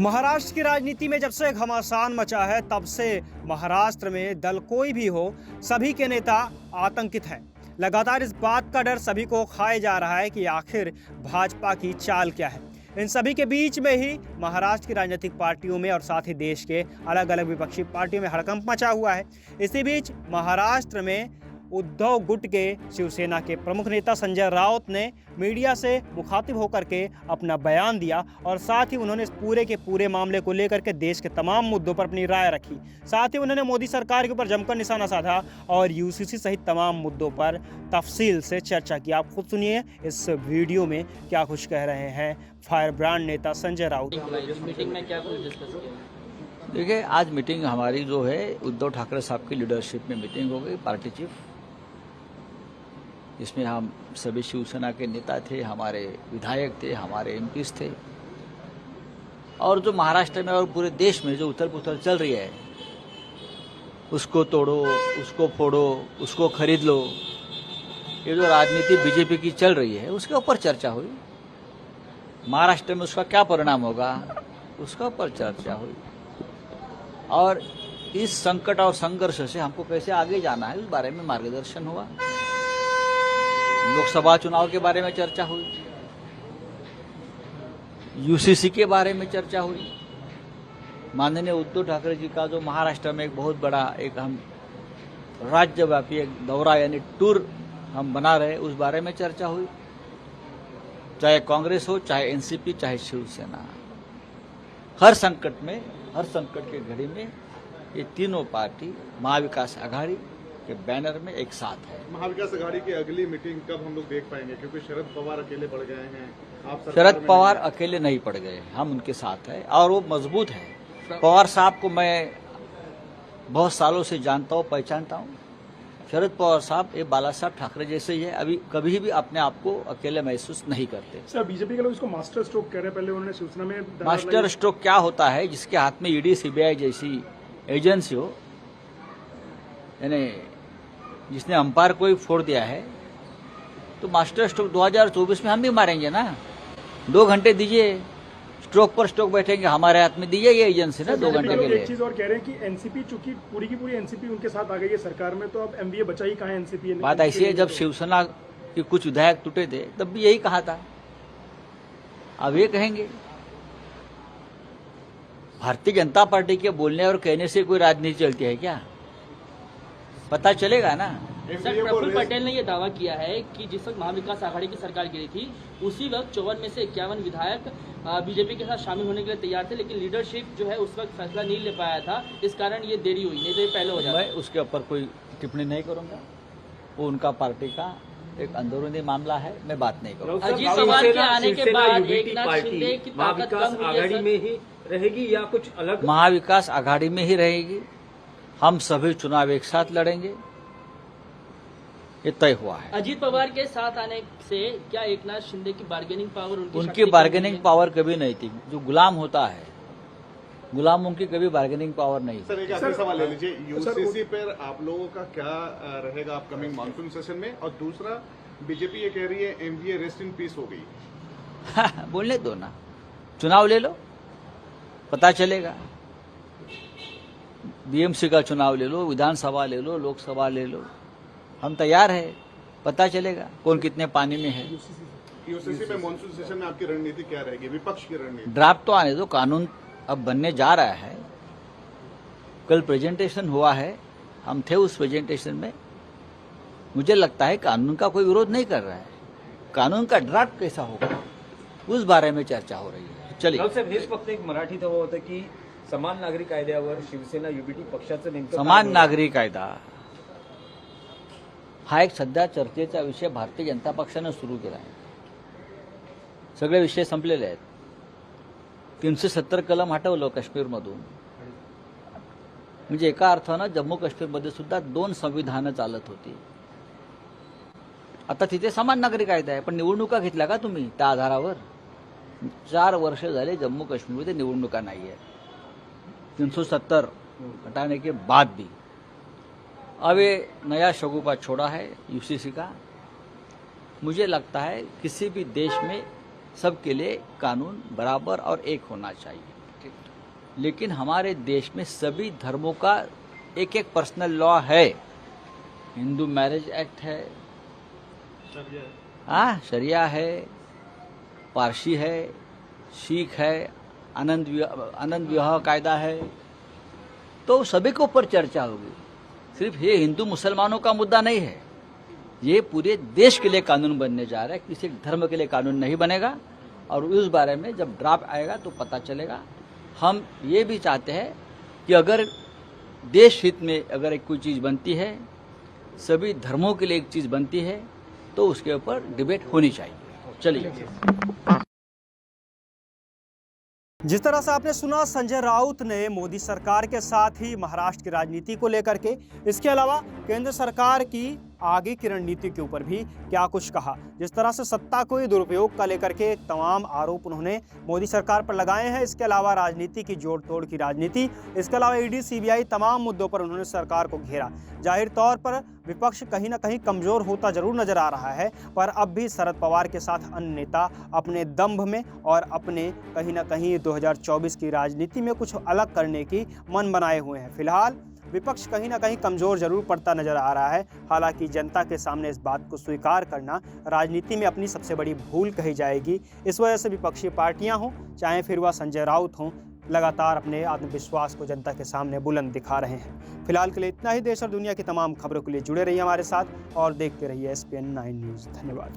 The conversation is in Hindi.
महाराष्ट्र की राजनीति में जब से घमासान मचा है तब से महाराष्ट्र में दल कोई भी हो, सभी के नेता आतंकित हैं। लगातार इस बात का डर सभी को खाए जा रहा है कि आखिर भाजपा की चाल क्या है। इन सभी के बीच में ही महाराष्ट्र की राजनीतिक पार्टियों में और साथ ही देश के अलग अलग विपक्षी पार्टियों में हड़कंप मचा हुआ है। इसी बीच महाराष्ट्र में उद्धव गुट के शिवसेना के प्रमुख नेता संजय राउत ने मीडिया से मुखातिब होकर के अपना बयान दिया और साथ ही उन्होंने इस पूरे के पूरे मामले को लेकर के देश के तमाम मुद्दों पर अपनी राय रखी। साथ ही उन्होंने मोदी सरकार के ऊपर जमकर निशाना साधा और यूसीसी सहित तमाम मुद्दों पर तफसील से चर्चा की। आप खुद सुनिए इस वीडियो में क्या कुछ कह रहे हैं फायर ब्रांड नेता संजय राउत। मीटिंग में क्या कुछ डिस्कस किया? देखिए, आज मीटिंग हमारी जो है उद्धव ठाकरे साहब की लीडरशिप में मीटिंग हो गई, पार्टी चीफ, इसमें हम सभी शिवसेना के नेता थे, हमारे विधायक थे, हमारे एमपीज थे। और जो महाराष्ट्र में और पूरे देश में जो उथल पुथल चल रही है, उसको तोड़ो, उसको फोड़ो, उसको खरीद लो, ये जो राजनीति बीजेपी की चल रही है उसके ऊपर चर्चा हुई। महाराष्ट्र में उसका क्या परिणाम होगा उसका ऊपर चर्चा हुई और इस संकट और संघर्ष से हमको कैसे आगे जाना है उस बारे में मार्गदर्शन हुआ। लोकसभा चुनाव के बारे में चर्चा हुई, यूसीसी के बारे में चर्चा हुई। माननीय उद्धव ठाकरे जी का जो महाराष्ट्र में एक बहुत बड़ा एक हम राज्यव्यापी एक दौरा यानी टूर हम बना रहे, उस बारे में चर्चा हुई। चाहे कांग्रेस हो, चाहे एनसीपी, चाहे शिवसेना, हर संकट में, हर संकट के घड़ी में ये तीनों पार्टी महाविकास आघाड़ी के बैनर में एक साथ है। महाविकास आघाड़ी की अगली मीटिंग कब हम लोग देख पाएंगे? क्योंकि शरद पवार अकेले पड़ गए हैं। आप शरद पवार अकेले नहीं पड़ गए, हम उनके साथ हैं और वो मजबूत है। पवार साहब को मैं बहुत सालों से जानता हूँ, पहचानता हूँ। शरद पवार साहब ये बाला साहब ठाकरे जैसे ही है, अभी कभी भी अपने आप को अकेले महसूस नहीं करते। सर, बीजेपी के लोग इसको मास्टर स्ट्रोक कह रहे हैं। पहले उन्होंने शिवसेना में मास्टर स्ट्रोक क्या होता है? जिसके हाथ में ईडी सीबीआई जैसी एजेंसी हो, यानी जिसने अंपायर को ही फोड़ दिया है, तो मास्टर स्ट्रोक 2024 में हम भी मारेंगे ना। 2 घंटे दीजिए, स्ट्रोक पर स्ट्रोक बैठेंगे, हमारे हाथ में दीजिए ये एजेंसी ना 2 घंटे के लिए। एक चीज और कह रहे हैं कि एनसीपी चूंकि पूरी की पूरी एनसीपी उनके साथ आ गई है सरकार में, तो अब एमवीए बचा ही कहाँ है एनसीपी? बात ऐसी है, जब शिवसेना के कुछ विधायक टूटे थे तब भी यही कहा था, अब ये कहेंगे। भारतीय जनता पार्टी के बोलने और कहने से कोई राजनीति चलती है क्या? पता चलेगा ना। सर, प्रफुल्ल पटेल ने यह दावा किया है कि जिस वक्त महाविकास आघाड़ी की सरकार गिरी थी उसी वक्त 54 में से 51 विधायक बीजेपी के साथ शामिल होने के लिए तैयार थे, लेकिन लीडरशिप जो है उस वक्त फैसला नहीं ले पाया था, इस कारण ये देरी हुई, नहीं तो ये पहले हो जाता। मैं उसके ऊपर कोई टिप्पणी नहीं करूंगा, वो उनका पार्टी का एक अंदरूनी मामला है, मैं बात नहीं करूंगा। अजीत पवार के आने के बाद एकनाथ शिंदे की ताकत कम हुई है। आघाड़ी में ही रहेगी या कुछ अलग? महाविकास आघाड़ी में ही रहेगी। हम सभी चुनाव एक साथ लड़ेंगे, ये तय हुआ है। अजीत पवार के साथ आने से क्या एकनाथ शिंदे की बार्गेनिंग पावर, उनकी बार्गेनिंग पावर कभी नहीं थी। जो गुलाम होता है, गुलामों की कभी बार्गेनिंग पावर नहीं। सर, एक आखिरी सवाल ले लीजिए, यूसीसी पर आप लोगों का क्या रहेगा अपकमिंग मानसून सेशन में? और दूसरा, बीजेपी ये कह रही है एमवीए रेस्ट इन पीस हो गई। बोलने दो ना, चुनाव ले लो, पता चलेगा। बीएमसी का चुनाव ले लो, विधानसभा ले लो, लोकसभा ले लो, हम तैयार है, पता चलेगा कौन कितने पानी में है। यूसीसी पे मानसून सेशन में आपकी रणनीति क्या रहेगी, विपक्ष की रणनीति? ड्राफ्ट तो आने दो, कानून अब बनने जा रहा है। कल प्रेजेंटेशन हुआ है, हम थे उस प्रेजेंटेशन में। मुझे लगता है कानून का कोई विरोध नहीं कर रहा है, कानून का ड्राफ्ट कैसा होगा उस बारे में चर्चा हो रही है। चलिए, हेच फक्त एक मराठी दावा होता की समान नागरी कायद्यावर शिवसेना युबीटी पक्षाचं नेमकं समान नागरी कायदा हा एक सध्या चर्चेचा विषय भारतीय जनता पक्षाने सुरू केला आहे। सगळे विषय संपलेले आहेत। 370 कलम हटवलं काश्मीरमधून, म्हणजे एका अर्थानं जम्मू काश्मीरमध्ये सुद्धा 2 संविधानं चालत होती। आता तिथे समान नागरी कायदा आहे, पण निवडणुका घेतल्या का तुम्ही त्या आधारावर? 4 वर्ष झाले जम्मू काश्मीरमध्ये निवडणुका नाही आहेत। 370 हटाने के बाद भी अब ये नया शगुफा छोड़ा है यूसीसी का। मुझे लगता है किसी भी देश में सबके लिए कानून बराबर और एक होना चाहिए। लेकिन हमारे देश में सभी धर्मों का एक एक पर्सनल लॉ है। हिंदू मैरिज एक्ट है, शरिया है, पारसी है, सिख है, आनंद विवाह कायदा है। तो सभी के ऊपर चर्चा होगी। सिर्फ ये हिंदू मुसलमानों का मुद्दा नहीं है, ये पूरे देश के लिए कानून बनने जा रहा है। किसी धर्म के लिए कानून नहीं बनेगा और उस बारे में जब ड्राफ्ट आएगा तो पता चलेगा। हम ये भी चाहते हैं कि अगर देश हित में अगर एक कोई चीज़ बनती है, सभी धर्मों के लिए एक चीज़ बनती है, तो उसके ऊपर डिबेट होनी चाहिए। चलिए। जिस तरह से आपने सुना संजय राउत ने मोदी सरकार के साथ ही महाराष्ट्र की राजनीति को लेकर के, इसके अलावा केंद्र सरकार की आगे की रणनीति के ऊपर भी क्या कुछ कहा। जिस तरह से सत्ता को दुरुपयोग का लेकर के तमाम आरोप उन्होंने मोदी सरकार पर लगाए हैं। इसके अलावा राजनीति की जोड़ तोड़ की राजनीति, इसके अलावा ईडी सीबीआई तमाम मुद्दों पर उन्होंने सरकार को घेरा। जाहिर तौर पर विपक्ष कहीं ना कहीं कमजोर होता जरूर नजर आ रहा है, पर अब भी शरद पवार के साथ अन्य नेता अपने दंभ में और अपने कहीं ना कहीं 2024 की राजनीति में कुछ अलग करने की मन बनाए हुए हैं। फिलहाल विपक्ष कहीं ना कहीं कमजोर जरूर पड़ता नजर आ रहा है। हालांकि जनता के सामने इस बात को स्वीकार करना राजनीति में अपनी सबसे बड़ी भूल कही जाएगी। इस वजह से विपक्षी पार्टियां हों, चाहे फिर वह संजय राउत हों, लगातार अपने आत्मविश्वास को जनता के सामने बुलंद दिखा रहे हैं। फिलहाल के लिए इतना ही। देश और दुनिया की तमाम खबरों के लिए जुड़े रहिए हमारे साथ और देखते रहिए SPN 9 न्यूज़। धन्यवाद।